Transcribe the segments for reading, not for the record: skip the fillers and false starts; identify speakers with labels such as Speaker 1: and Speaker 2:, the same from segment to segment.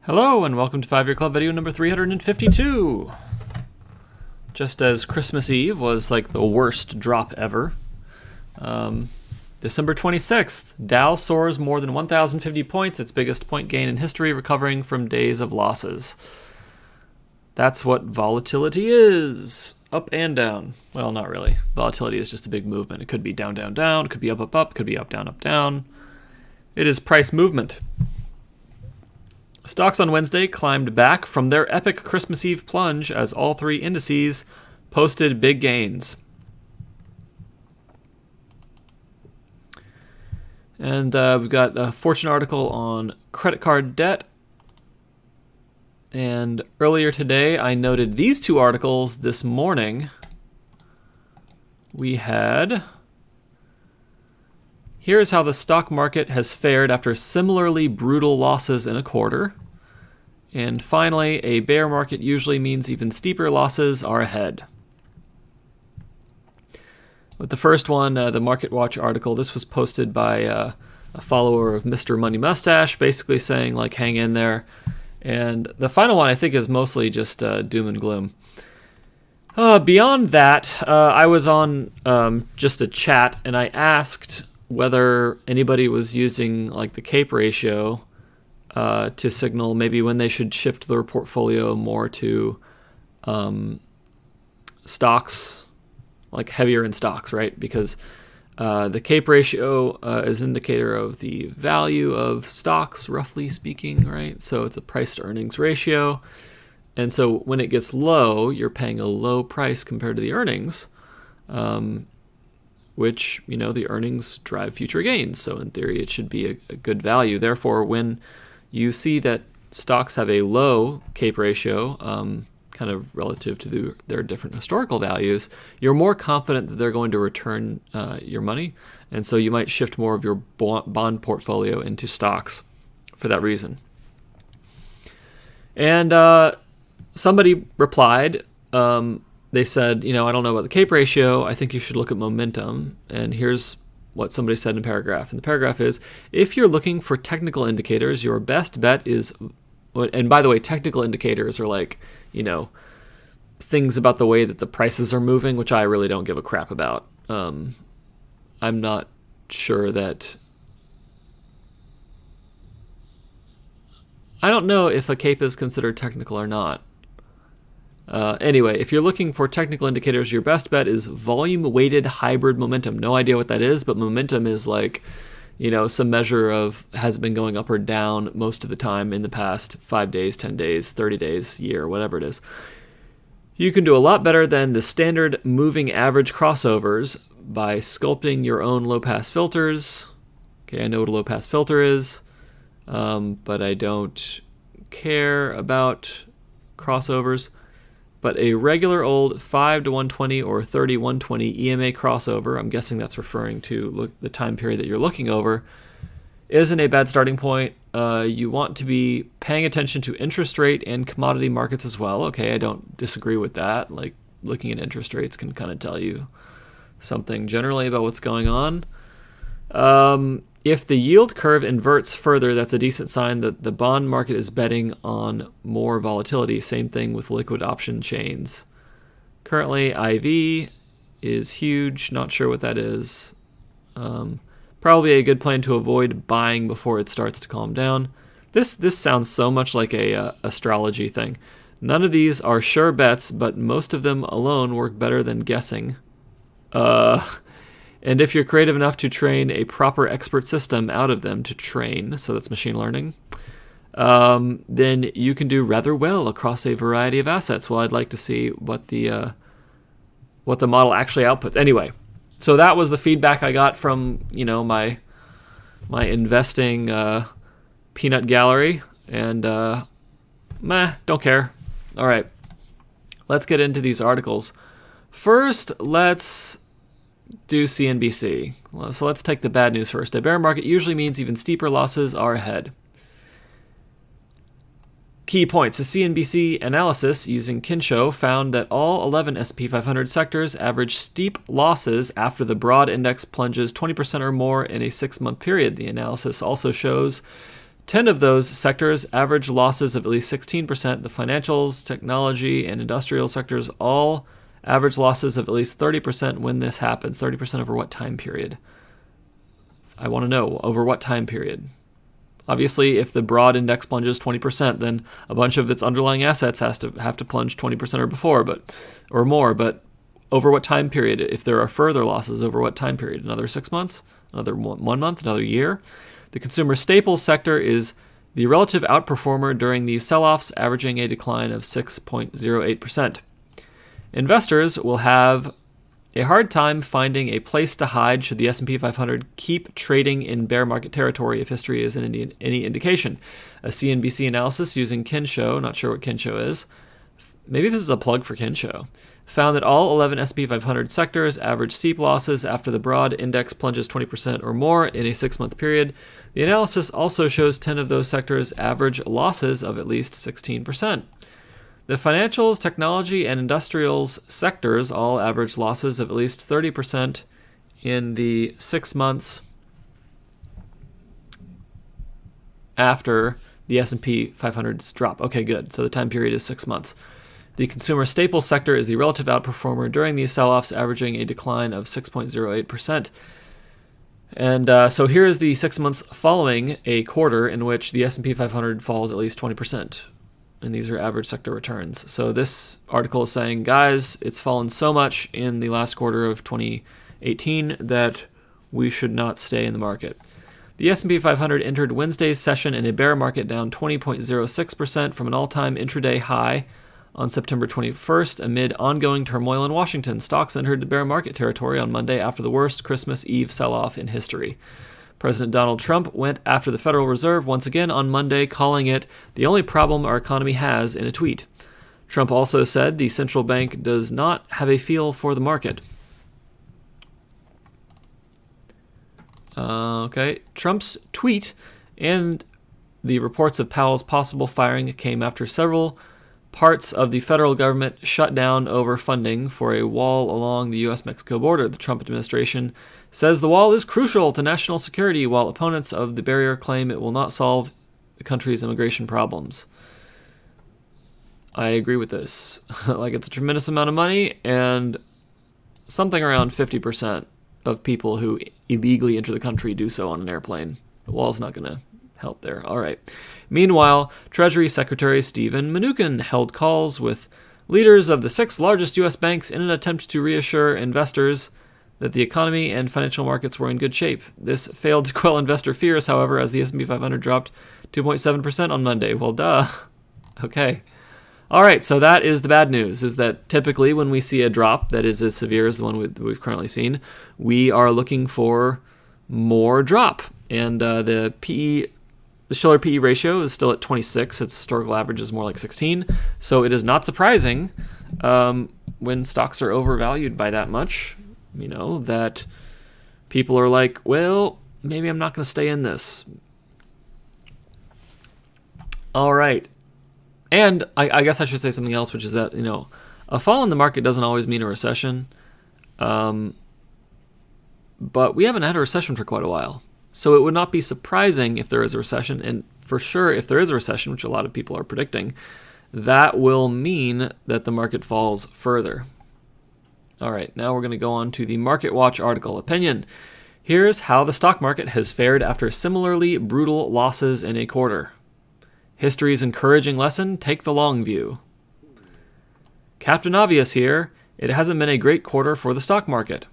Speaker 1: Hello and welcome to 5 Year Club video number 352. Just as Christmas Eve was like the worst drop ever, December 26th, Dow soars more than 1,050 points, its biggest point gain in history, recovering from days of losses. That's what volatility is. Up and down. Well, not really. Volatility is just a big movement. It could be down, down, down. It could be up, up, up. It could be up, down, up, down. It is price movement. Stocks on Wednesday climbed back from their epic Christmas Eve plunge as all three indices posted big gains. And we've got a Fortune article on credit card debt. And earlier today, I noted these two articles. This morning, we had... Here's how the stock market has fared after similarly brutal losses in a quarter. And finally, a bear market usually means even steeper losses are ahead. With the first one, the Market Watch article, this was posted by a follower of Mr. Money Mustache, basically saying, like, hang in there. And the final one, I think, is mostly just doom and gloom. Beyond that, I was on just a chat, and I asked whether anybody was using like the CAPE ratio to signal maybe when they should shift their portfolio more to stocks, like heavier in stocks, right? Because the CAPE ratio is an indicator of the value of stocks, roughly speaking, right? So it's a price to earnings ratio. And so when it gets low, you're paying a low price compared to the earnings. Which, you know, the earnings drive future gains. So in theory, it should be a good value. Therefore, when you see that stocks have a low CAPE ratio, kind of relative to their different historical values, you're more confident that they're going to return your money. And so you might shift more of your bond portfolio into stocks for that reason. And somebody replied, they said, you know, I don't know about the CAPE ratio. I think you should look at momentum. And here's what somebody said in a paragraph. And the paragraph is, if you're looking for technical indicators, your best bet is, and by the way, technical indicators are like, you know, things about the way that the prices are moving, which I really don't give a crap about. I'm not sure that, I don't know if a CAPE is considered technical or not. Anyway, if you're looking for technical indicators, your best bet is volume-weighted hybrid momentum. No idea what that is, but momentum is like, you know, some measure of has it been going up or down most of the time in the past 5 days, 10 days, 30 days, year, whatever it is. You can do a lot better than the standard moving average crossovers by sculpting your own low-pass filters. Okay, I know what a low-pass filter is, but I don't care about crossovers. But a regular old 5 to 120 or 30 120 EMA crossover, I'm guessing that's referring to the time period that you're looking over, isn't a bad starting point. You want to be paying attention to interest rate and commodity markets as well. Okay, I don't disagree with that. Like, looking at interest rates can kind of tell you something generally about what's going on. If the yield curve inverts further, that's a decent sign that the bond market is betting on more volatility. Same thing with liquid option chains. Currently, IV is huge. Not sure what that is. Probably a good plan to avoid buying before it starts to calm down. This sounds so much like a astrology thing. None of these are sure bets, but most of them alone work better than guessing. And if you're creative enough to train a proper expert system out of them to train, so that's machine learning, then you can do rather well across a variety of assets. Well, I'd like to see what the model actually outputs. Anyway, so that was the feedback I got from, you know, my investing peanut gallery, and don't care. All right, let's get into these articles. First, let's do CNBC. So let's take the bad news first. A bear market usually means even steeper losses are ahead. Key points. A CNBC analysis using Kensho found that all 11 S&P 500 sectors average steep losses after the broad index plunges 20% or more in a 6-month period. The analysis also shows 10 of those sectors average losses of at least 16%. The financials, technology, and industrial sectors all average losses of at least 30% when this happens. 30% over what time period? I want to know, over what time period? Obviously, if the broad index plunges 20%, then a bunch of its underlying assets have to plunge 20% or more. But over what time period? If there are further losses, over what time period? Another 6 months? Another 1 month? Another year? The consumer staples sector is the relative outperformer during these sell-offs, averaging a decline of 6.08%. Investors will have a hard time finding a place to hide should the S&P 500 keep trading in bear market territory if history is any indication. A CNBC analysis using Kensho, not sure what Kensho is, maybe this is a plug for Kensho, found that all 11 S&P 500 sectors average steep losses after the broad index plunges 20% or more in a 6-month period. The analysis also shows 10 of those sectors average losses of at least 16%. The financials, technology, and industrials sectors all average losses of at least 30% in the 6 months after the S&P 500's drop. Okay, good. So the time period is 6 months. The consumer staples sector is the relative outperformer during these sell-offs, averaging a decline of 6.08%. And so here is the 6 months following a quarter in which the S&P 500 falls at least 20%. And these are average sector returns. So this article is saying, guys, it's fallen so much in the last quarter of 2018 that we should not stay in the market. The S&P 500 entered Wednesday's session in a bear market down 20.06% from an all-time intraday high on September 21st amid ongoing turmoil in Washington. Stocks entered bear market territory on Monday after the worst Christmas Eve sell-off in history. President Donald Trump went after the Federal Reserve once again on Monday, calling it the only problem our economy has in a tweet. Trump also said the central bank does not have a feel for the market. Trump's tweet and the reports of Powell's possible firing came after several parts of the federal government shut down over funding for a wall along the U.S.-Mexico border. The Trump administration says the wall is crucial to national security, while opponents of the barrier claim it will not solve the country's immigration problems. I agree with this. It's a tremendous amount of money, and something around 50% of people who illegally enter the country do so on an airplane. The wall's not going to help there. All right. Meanwhile, Treasury Secretary Steven Mnuchin held calls with leaders of the 6 largest U.S. banks in an attempt to reassure investors that the economy and financial markets were in good shape. This failed to quell investor fears, however, as the S&P 500 dropped 2.7% on Monday. Well, duh. Okay. All right, so that is the bad news, is that typically when we see a drop that is as severe as the one we've currently seen, we are looking for more drop. And the Shiller PE ratio is still at 26. Its historical average is more like 16. So it is not surprising when stocks are overvalued by that much, that people are like, well, maybe I'm not going to stay in this. All right. And I guess I should say something else, which is that, a fall in the market doesn't always mean a recession. But we haven't had a recession for quite a while. So it would not be surprising if there is a recession. And for sure, if there is a recession, which a lot of people are predicting, that will mean that the market falls further. All right, now we're going to go on to the Market Watch article. Opinion. Here's how the stock market has fared after similarly brutal losses in a quarter. History's encouraging lesson, take the long view. Captain Obvious here, it hasn't been a great quarter for the stock market.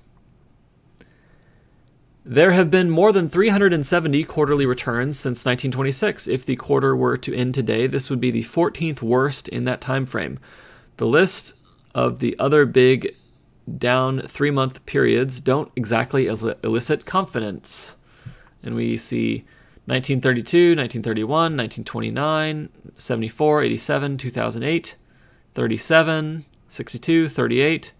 Speaker 1: There have been more than 370 quarterly returns since 1926. If the quarter were to end today, this would be the 14th worst in that time frame. The list of the other big down 3-month periods don't exactly elicit confidence. And we see 1932, 1931, 1929, 74, 87, 2008, 37, 62, 38,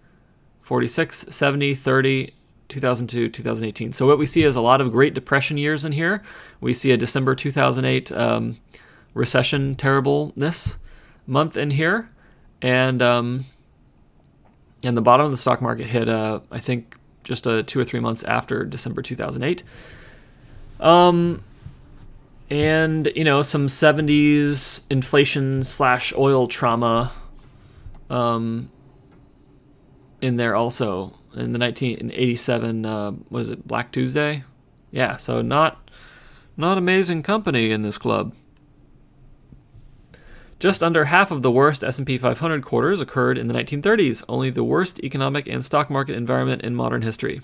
Speaker 1: 46, 70, 30, 2002, 2018. So what we see is a lot of Great Depression years in here. We see a December 2008 recession terribleness month in here. And the bottom of the stock market hit, I think, just 2 or 3 months after December 2008. And, some 70s inflation / oil trauma in there also. In the 1987, what is it, Black Tuesday? Yeah, so not amazing company in this club. Just under half of the worst S&P 500 quarters occurred in the 1930s, only the worst economic and stock market environment in modern history.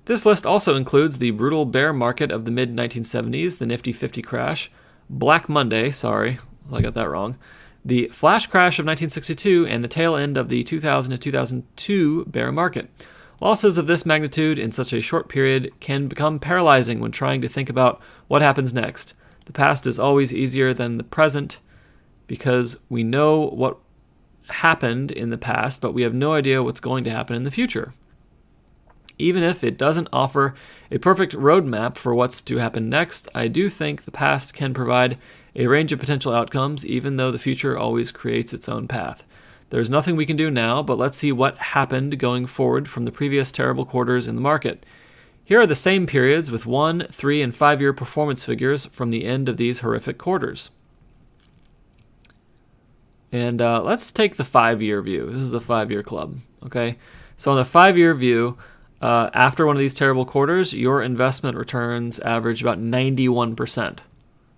Speaker 1: This list also includes the brutal bear market of the mid-1970s, the Nifty 50 crash, Black Monday, sorry, I got that wrong, the flash crash of 1962, and the tail end of the 2000 to 2002 bear market. Losses of this magnitude in such a short period can become paralyzing when trying to think about what happens next. The past is always easier than the present because we know what happened in the past, but we have no idea what's going to happen in the future. Even if it doesn't offer a perfect roadmap for what's to happen next, I do think the past can provide a range of potential outcomes, even though the future always creates its own path. There's nothing we can do now, but let's see what happened going forward from the previous terrible quarters in the market. Here are the same periods with 1, 3, and 5-year performance figures from the end of these horrific quarters. And let's take the 5-year view. This is the 5-year club, okay? So on the 5-year view, after one of these terrible quarters, your investment returns average about 91%.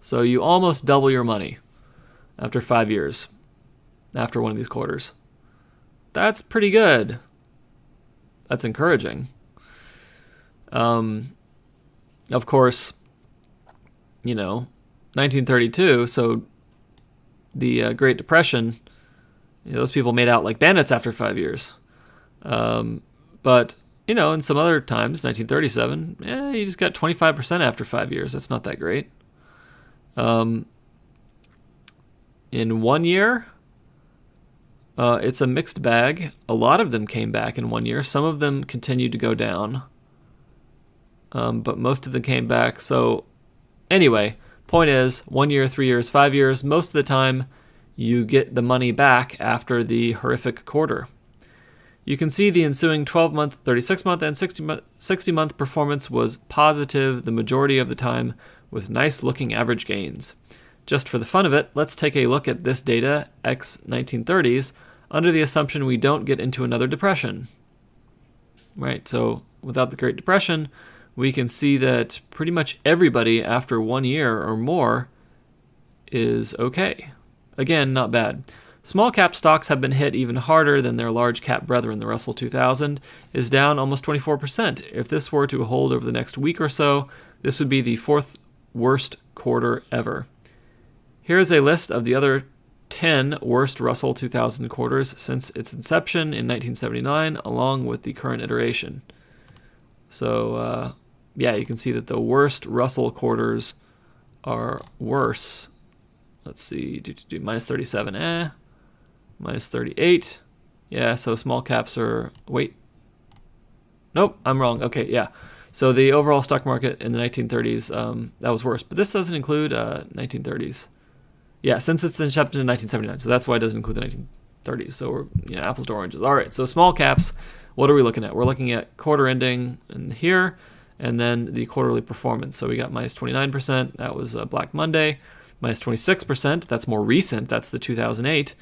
Speaker 1: So you almost double your money after 5 years, after one of these quarters. That's pretty good. That's encouraging. Of course, 1932, so the Great Depression, those people made out like bandits after 5 years. But, in some other times, 1937, you just got 25% after 5 years. That's not that great. In 1 year, it's a mixed bag. A lot of them came back in 1 year. Some of them continued to go down. But most of them came back. So anyway, point is, 1 year, 3 years, 5 years, most of the time you get the money back after the horrific quarter. You can see the ensuing 12-month, 36-month, and 60-month performance was positive the majority of the time, with nice-looking average gains. Just for the fun of it, let's take a look at this data, ex 1930s, under the assumption we don't get into another depression. Right, so without the Great Depression, we can see that pretty much everybody after 1 year or more is okay. Again, not bad. Small cap stocks have been hit even harder than their large cap brethren. The Russell 2000 is down almost 24%. If this were to hold over the next week or so, this would be the 4th worst quarter ever. Here is a list of the other 10 worst Russell 2000 quarters since its inception in 1979, along with the current iteration. So, you can see that the worst Russell quarters are worse. Let's see, minus 37, minus 38. Yeah, so small caps are, nope, I'm wrong. Okay, yeah. So the overall stock market in the 1930s, that was worse. But this doesn't include 1930s. Yeah, since it's inception in 1979, so that's why it doesn't include the 1930s. So we're, apples to oranges. All right, so small caps, what are we looking at? We're looking at quarter ending in here, and then the quarterly performance. So we got minus 29%. That was Black Monday. Minus 26%. That's more recent. That's the 2008.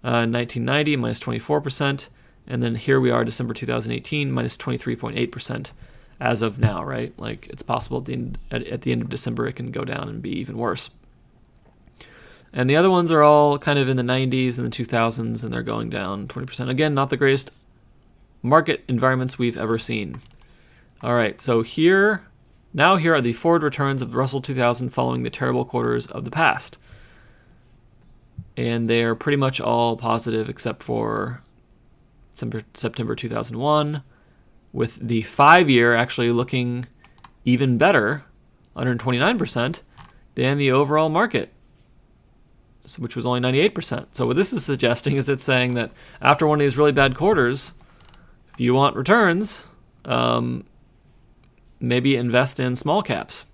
Speaker 1: 1990, minus 24%. And then here we are, December 2018, minus 23.8% as of now, right? Like, it's possible at the end of December it can go down and be even worse. And the other ones are all kind of in the 90s and the 2000s, and they're going down 20%. Again, not the greatest market environments we've ever seen. All right, so here are the forward returns of the Russell 2000 following the terrible quarters of the past. And they are pretty much all positive except for September 2001, with the 5-year actually looking even better, 129%, than the overall market, which was only 98%. So what this is suggesting is it's saying that after one of these really bad quarters, if you want returns, maybe invest in small caps.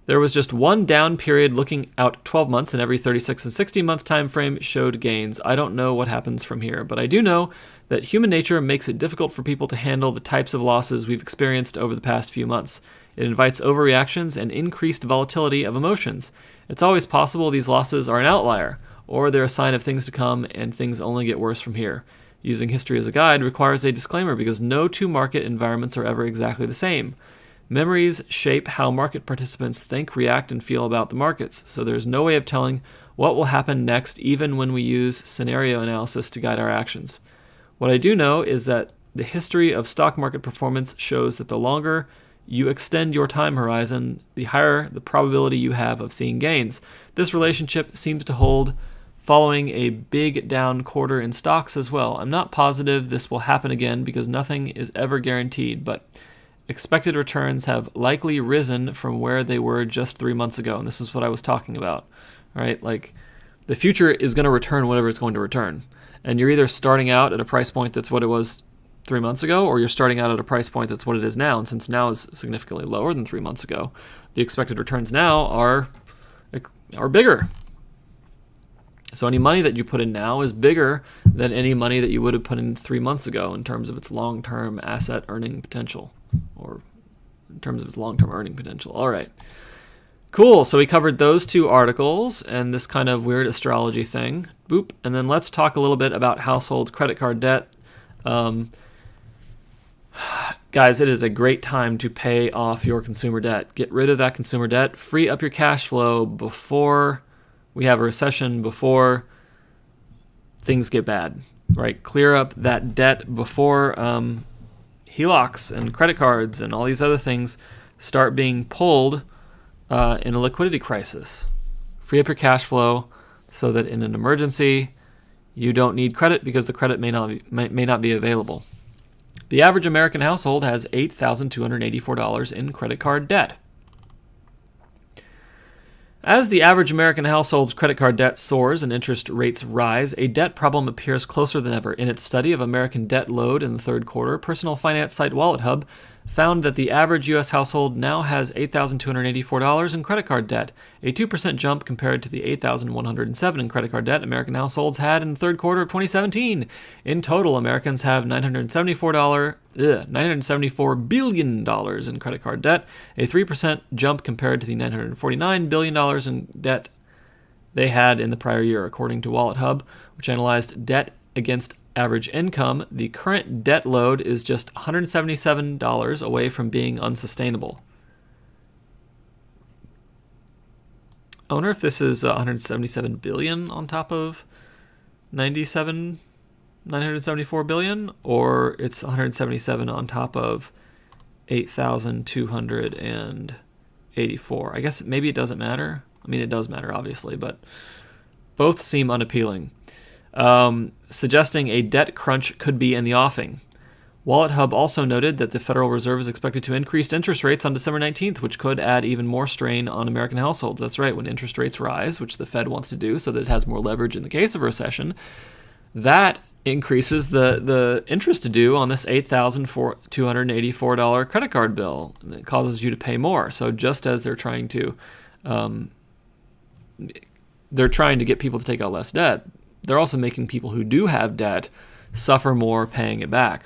Speaker 1: There was just one down period looking out 12 months, and every 36 and 60-month time frame showed gains. I don't know what happens from here, but I do know that human nature makes it difficult for people to handle the types of losses we've experienced over the past few months. It invites overreactions and increased volatility of emotions. It's always possible these losses are an outlier, or they're a sign of things to come and things only get worse from here. Using history as a guide requires a disclaimer because no two market environments are ever exactly the same. Memories shape how market participants think, react, and feel about the markets, so there's no way of telling what will happen next even when we use scenario analysis to guide our actions. What I do know is that the history of stock market performance shows that the longer you extend your time horizon, the higher the probability you have of seeing gains. This relationship seems to hold following a big down quarter in stocks as well. I'm not positive this will happen again because nothing is ever guaranteed, but expected returns have likely risen from where they were just 3 months ago, and this is what I was talking about, right? Like, the future is going to return whatever it's going to return, and you're either starting out at a price point that's what it was 3 months ago, or you're starting out at a price point that's what it is now, and since now is significantly lower than 3 months ago, the expected returns now are bigger. So any money that you put in now is bigger than any money that you would have put in 3 months ago in terms of its long-term asset earning potential, or in terms of its long-term earning potential. All right. Cool. So we covered those two articles and this kind of weird astrology thing. Boop. And then let's talk a little bit about household credit card debt. Guys, it is a great time to pay off your consumer debt. Get rid of that consumer debt. Free up your cash flow before we have a recession, before things get bad, right? Clear up that debt before HELOCs and credit cards and all these other things start being pulled in a liquidity crisis. Free up your cash flow so that in an emergency, you don't need credit because the credit may not be available. The average American household has $8,284 in credit card debt. As the average American household's credit card debt soars and interest rates rise, a debt problem appears closer than ever. In its study of American debt load in the third quarter, personal finance site WalletHub found that the average U.S. household now has $8,284 in credit card debt, a 2% jump compared to the $8,107 in credit card debt American households had in the third quarter of 2017. In total, Americans have $974 billion in credit card debt, a 3% jump compared to the $949 billion in debt they had in the prior year, according to WalletHub, which analyzed debt against average income. The current debt load is just $177 away from being unsustainable. I wonder if this is 177 billion on top of 974 billion, or it's 177 on top of 8,284. I guess maybe it doesn't matter. I mean, it does matter, obviously, but both seem unappealing. Suggesting a debt crunch could be in the offing. WalletHub also noted that the Federal Reserve is expected to increase interest rates on December 19th, which could add even more strain on American households. That's right, when interest rates rise, which the Fed wants to do so that it has more leverage in the case of a recession, that increases the interest due on this $8,284 credit card bill, and it causes you to pay more. So just as they're trying to get people to take out less debt, they're also making people who do have debt suffer more paying it back.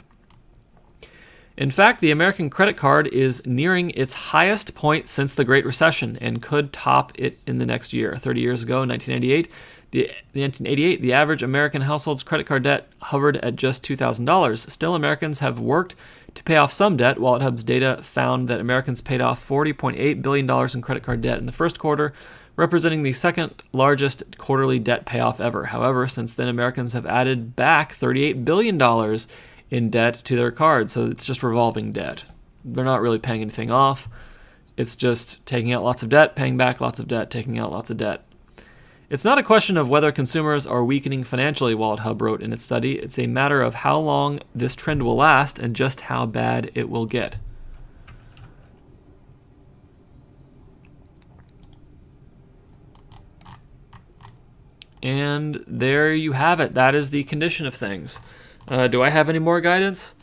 Speaker 1: In fact, the American credit card is nearing its highest point since the Great Recession and could top it in the next year. 30 years ago, in 1988, the average American household's credit card debt hovered at just $2,000. Still, Americans have worked to pay off some debt. WalletHub's data found that Americans paid off $40.8 billion in credit card debt in the first quarter, representing the second largest quarterly debt payoff ever. However, since then, Americans have added back $38 billion in debt to their cards, so it's just revolving debt. They're not really paying anything off. It's just taking out lots of debt, paying back lots of debt, taking out lots of debt. It's not a question of whether consumers are weakening financially, WalletHub wrote in its study. It's a matter of how long this trend will last and just how bad it will get. And there you have it. That is the condition of things. Do I have any more guidance?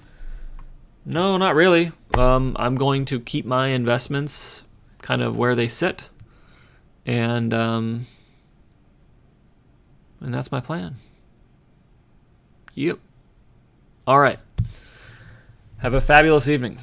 Speaker 1: No, not really. I'm going to keep my investments kind of where they sit. And that's my plan. Yep. All right. Have a fabulous evening.